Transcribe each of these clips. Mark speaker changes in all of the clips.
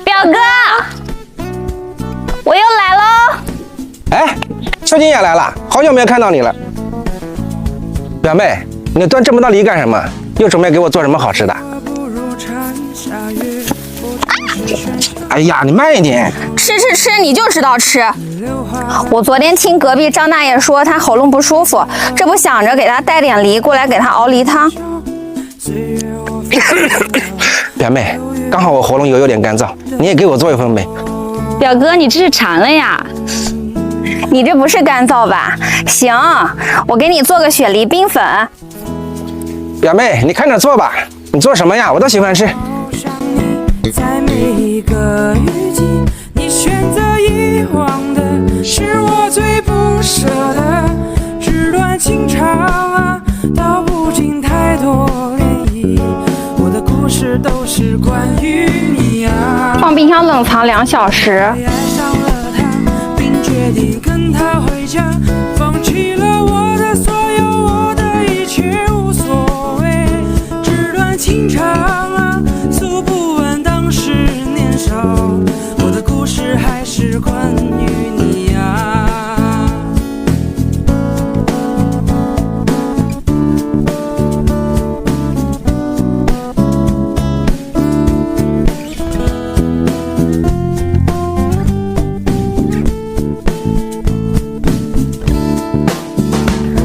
Speaker 1: 表哥，我又来喽！
Speaker 2: 哎，秋瑾也来了，好久没有看到你了。表妹，你端这么大梨干什么？又准备给我做什么好吃的？哎呀，你慢一点。
Speaker 1: 吃，你就知道吃。我昨天听隔壁张大爷说他喉咙不舒服，这不想着给他带点梨过来给他熬梨汤。
Speaker 2: 表妹，刚好我喉咙有点干燥，你也给我做一份呗。
Speaker 3: 表哥，你这是馋了呀？
Speaker 1: 你这不是干燥吧？行，我给你做个雪梨冰粉。
Speaker 2: 表妹，你看着做吧。你做什么呀？我都喜欢吃。
Speaker 4: 在每一个雨季，你选择遗忘的是我最不舍的。纸短情长啊，道不尽太多涟漪。我的故事都是关于你啊。
Speaker 1: 放冰箱冷藏2小时。
Speaker 4: 爱上了他，并决定跟他回家，放弃了我的所有，我的一切无所谓。纸短情长啊，诉不完当时年少，我的故事还是关于你啊。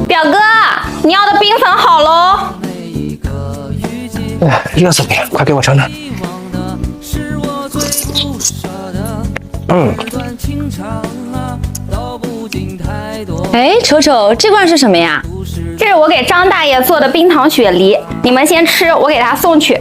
Speaker 1: 表哥，你要的冰粉好喽。
Speaker 2: 哎呀，热死你了，快给我盛盛。
Speaker 3: 哎，瞅瞅，这罐是什么呀？
Speaker 1: 这是我给张大爷做的冰糖雪梨，你们先吃，我给他送去。